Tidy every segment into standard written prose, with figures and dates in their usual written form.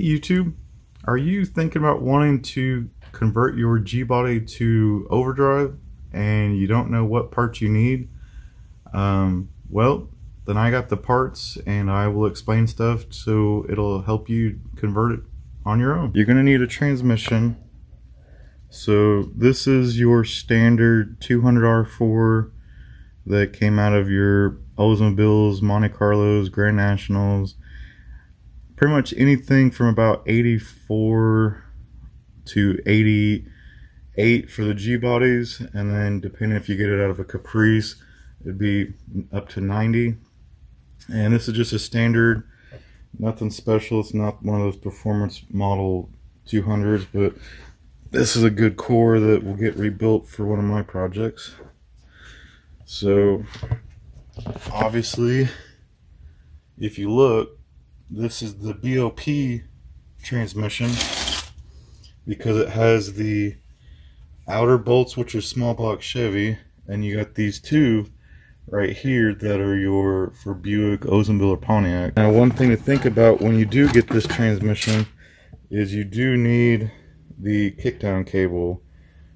YouTube, are you thinking about wanting to convert your G-body to overdrive and you don't know what parts you need? Well, then I got the parts and I will explain stuff so it'll help you convert it on your own. You're going to need a transmission. So this is your standard 200R4 that came out of your Oldsmobiles, Monte Carlos, Grand Nationals. Pretty much anything from about 84 to 88 for the G-bodies, and then depending if you get it out of a Caprice, it'd be up to 90. And this is just a standard, nothing special. It's not one of those performance model 200s, but this is a good core that will get rebuilt for one of my projects. So obviously, if you look, this is the BOP transmission because it has the outer bolts, which are small block Chevy, and you got these two right here that are your for Buick, Oldsmobile, or Pontiac. Now, one thing to think about when you do get this transmission is you do need the kickdown cable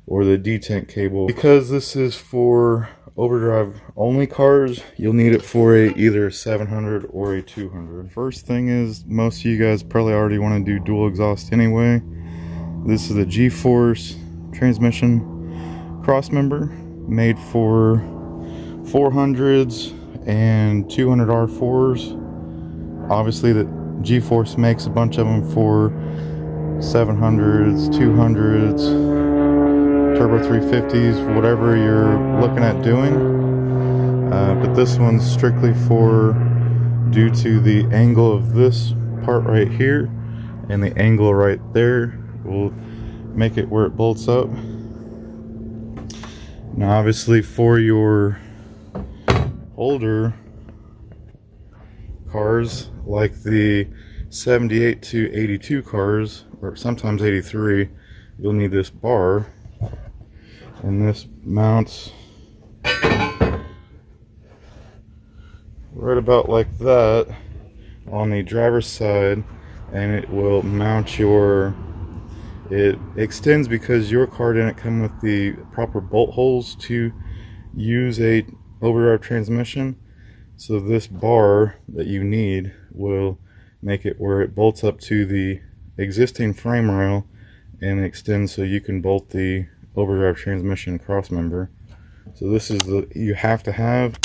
or the detent cable. Because this is for overdrive only cars, you'll need it for either a 700 or a 200. First thing is, most of you guys probably already want to do dual exhaust anyway. This is a G-force transmission cross member made for 400s and 200R4s. Obviously the G-force makes a bunch of them for 700s, 200s, turbo 350s, whatever you're looking at doing. But this one's strictly for, due to the angle of this part right here and the angle right there will make it where it bolts up. Now obviously for your older cars like the 78 to 82 cars, or sometimes 83, you'll need this bar, and this mounts right about like that on the driver's side, and it will mount your, it extends because your car didn't come with the proper bolt holes to use a overdrive transmission. So this bar that you need will make it where it bolts up to the existing frame rail and extends so you can bolt the overdrive transmission cross member. So this is the you have to have.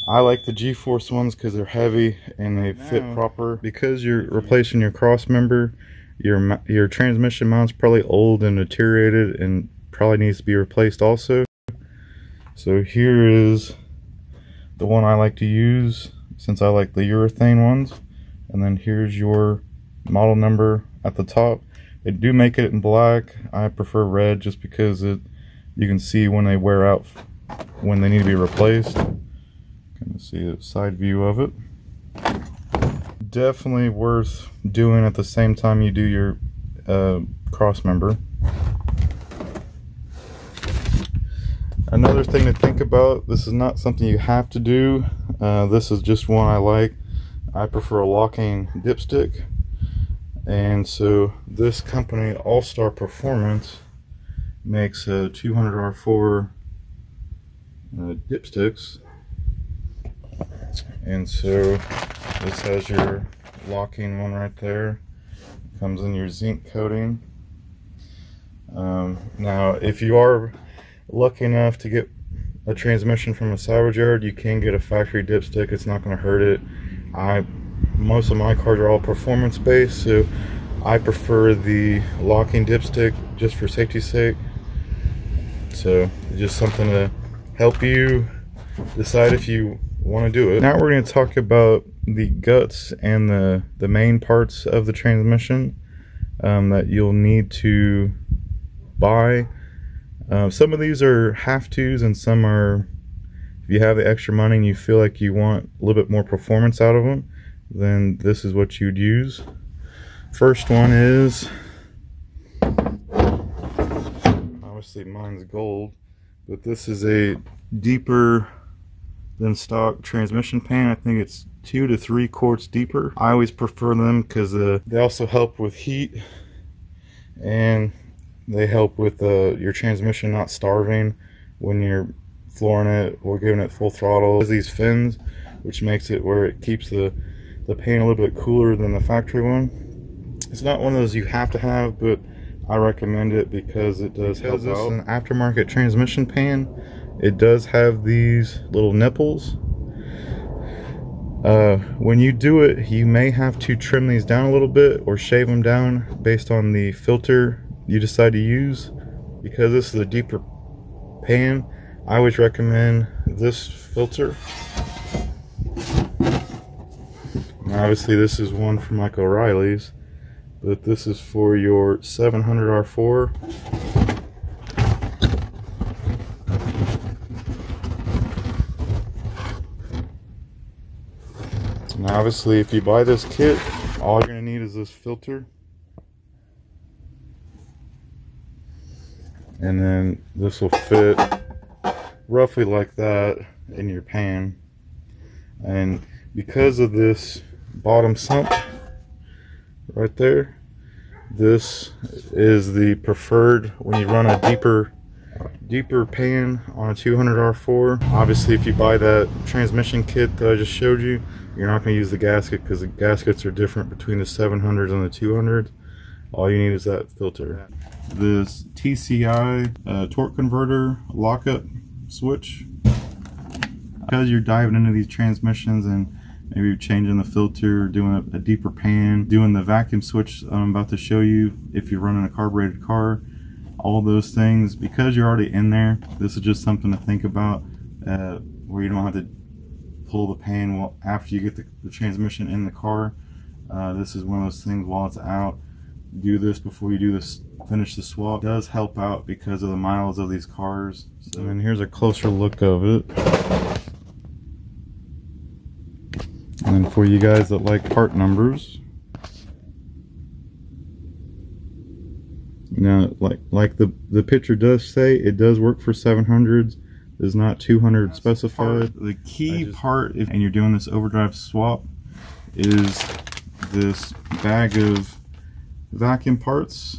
I like the G-force ones because they're heavy and they fit proper. Because you're replacing your cross member, your transmission mount's probably old and deteriorated and probably needs to be replaced also. So here is the one I like to use, since I like the urethane ones. And then here's your model number at the top. They do make it in black. I prefer red just because you can see when they wear out, when they need to be replaced. Kind of see a side view of it. Definitely worth doing at the same time you do your cross member. Another thing to think about, this is not something you have to do. This is just one I like. I prefer a locking dipstick, and so this company, All-Star Performance, makes 200R4 dipsticks, and so this has your locking one right there. Comes in your zinc coating. Now if you are lucky enough to get a transmission from a salvage yard, you can get a factory dipstick. It's not going to hurt it. Most of my cars are all performance based, so I prefer the locking dipstick just for safety's sake. So just something to help you decide if you want to do it. Now we're going to talk about the guts and the main parts of the transmission that you'll need to buy. Some of these are have-tos and some are, if you have the extra money and you feel like you want a little bit more performance out of them, then this is what you'd use. First one is, obviously mine's gold, but this is a deeper than stock transmission pan. I think it's 2 to 3 quarts deeper. I always prefer them because they also help with heat, and they help with your transmission not starving when you're flooring it or giving it full throttle. It has these fins, which makes it where it keeps the pan a little bit cooler than the factory one. It's not one of those you have to have, but I recommend it because it does help out. This is an aftermarket transmission pan. It does have these little nipples. When you do it, you may have to trim these down a little bit or shave them down based on the filter you decide to use. Because this is a deeper pan, I always recommend this filter. Now, obviously this is one from like O'Reilly's, but this is for your 700 R4. Now obviously if you buy this kit, all you're going to need is this filter. And then this will fit roughly like that in your pan. And because of this bottom sump right there, this is the preferred when you run a deeper pan on a 200 R4. Obviously if you buy that transmission kit that I just showed you, you're not going to use the gasket because the gaskets are different between the 700s and the 200s. All you need is that filter. This TCI torque converter lockup switch. Because you're diving into these transmissions and maybe you're changing the filter, doing a deeper pan, doing the vacuum switch I'm about to show you if you're running a carbureted car, all those things, because you're already in there, this is just something to think about where you don't have to pull the pan after you get the transmission in the car. This is one of those things while it's out. Do this before you do this, finish the swap. It does help out because of the miles of these cars. So, and here's a closer look of it. And then for you guys that like part numbers, now like the picture does say, it does work for 700s. Is not 200 specified. The key part, and you're doing this overdrive swap, is this bag of vacuum parts.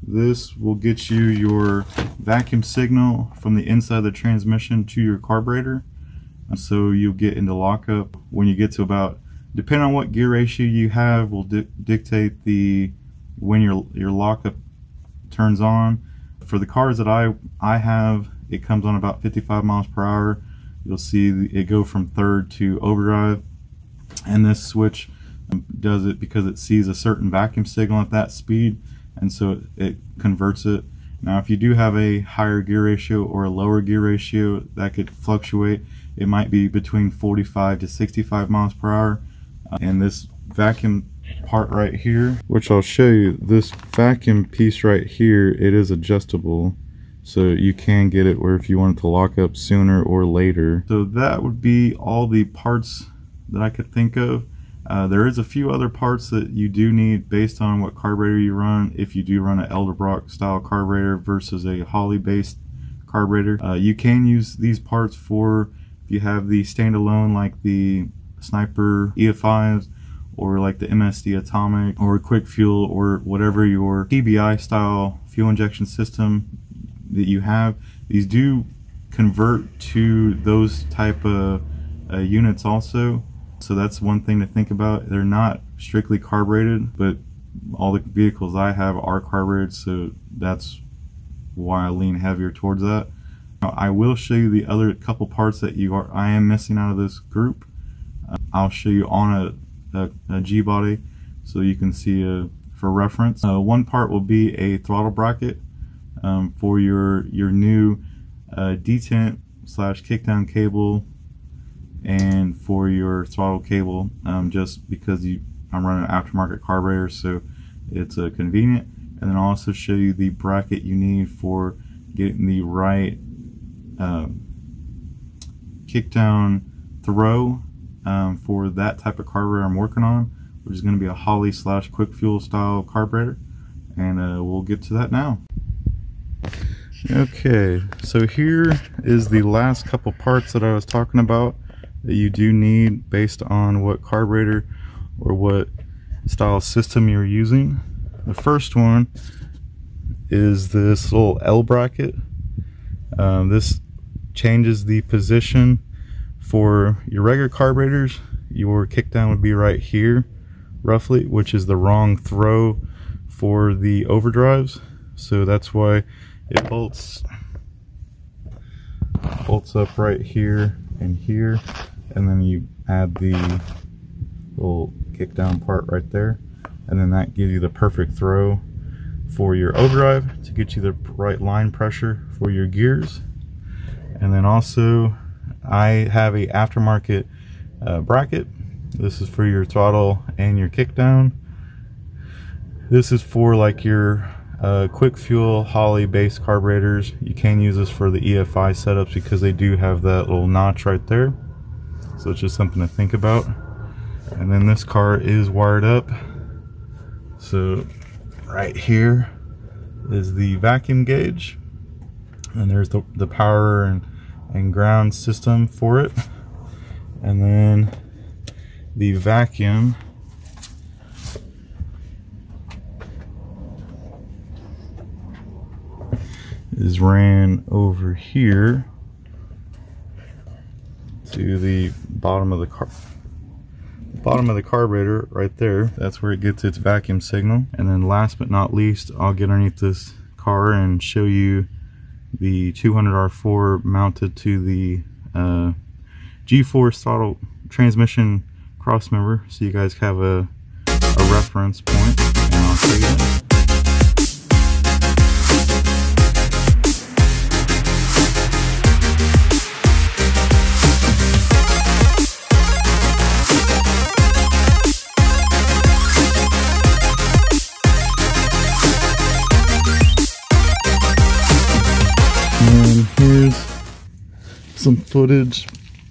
This will get you your vacuum signal from the inside of the transmission to your carburetor, and so you'll get into lockup when you get to about, depending on what gear ratio you have, will dictate when your lockup turns on. For the cars that I have, it comes on about 55 miles per hour. You'll see it go from third to overdrive, and this switch does it because it sees a certain vacuum signal at that speed, and so it converts it. Now if you do have a higher gear ratio or a lower gear ratio, that could fluctuate. It might be between 45 to 65 miles per hour. And this vacuum part right here, which I'll show you, this vacuum piece right here, it is adjustable. So you can get it where if you want it to lock up sooner or later. So that would be all the parts that I could think of. There is a few other parts that you do need based on what carburetor you run. If you do run an Elderbrock style carburetor versus a Holley based carburetor, you can use these parts for if you have the standalone like the Sniper EFIs or like the MSD Atomic or Quick Fuel or whatever your TBI style fuel injection system that you have. These do convert to those type of units also, so that's one thing to think about. They're not strictly carbureted, but all the vehicles I have are carbureted, so that's why I lean heavier towards that. Now, I will show you the other couple parts that I am missing out of this group. I'll show you on a G-body so you can see for reference. One part will be a throttle bracket for your new detent / kickdown cable, and for your throttle cable, just because I'm running an aftermarket carburetor, so it's convenient. And then I'll also show you the bracket you need for getting the right kickdown throw for that type of carburetor I'm working on, which is going to be a Holley / Quick Fuel style carburetor, and we'll get to that now. Okay, so here is the last couple parts that I was talking about that you do need based on what carburetor or what style system you're using. The first one is this little L bracket. This changes the position for your regular carburetors. Your kickdown would be right here roughly, which is the wrong throw for the overdrives, so that's why it bolts up right here and here, and then you add the little kickdown part right there, and then that gives you the perfect throw for your overdrive to get you the right line pressure for your gears. And then also I have a aftermarket bracket. This is for your throttle and your kickdown. This is for like your quick fuel Holley based carburetors. You can use this for the EFI setups because they do have that little notch right there, so it's just something to think about. And then this car is wired up, so right here is the vacuum gauge, and there's the power and ground system for it, and then the vacuum is ran over here to the bottom of the carburetor right there. That's where it gets its vacuum signal. And then last but not least, I'll get underneath this car and show you the 200R4 mounted to the G-force throttle transmission cross member, so you guys have a reference point, and I'll show you that. And here's some footage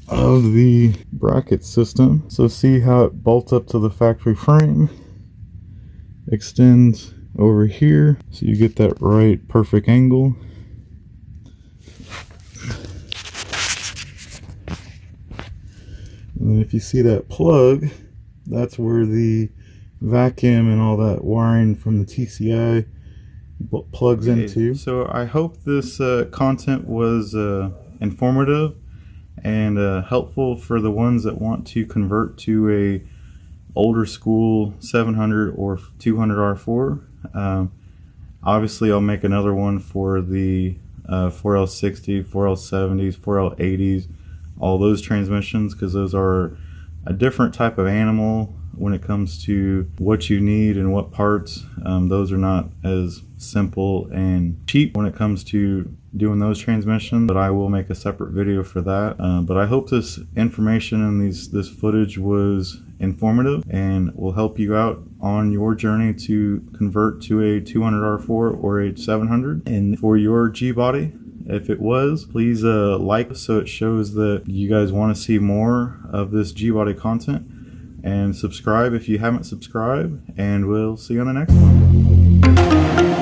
of the bracket system. So see how it bolts up to the factory frame, extends over here, so you get that right perfect angle. And then if you see that plug, that's where the vacuum and all that wiring from the TCI plugs into. So I hope this content was informative and helpful for the ones that want to convert to a older school 700 or 200R4. Obviously I'll make another one for the 4L60, 4L70s, 4L80s, all those transmissions, because those are a different type of animal when it comes to what you need and what parts. Those are not as simple and cheap when it comes to doing those transmissions, but I will make a separate video for that. But I hope this information and this footage was informative and will help you out on your journey to convert to a 200R4 or a 700. And for your G-body, if it was, please like, so it shows that you guys want to see more of this G-body content, and subscribe if you haven't subscribed, and we'll see you on the next one.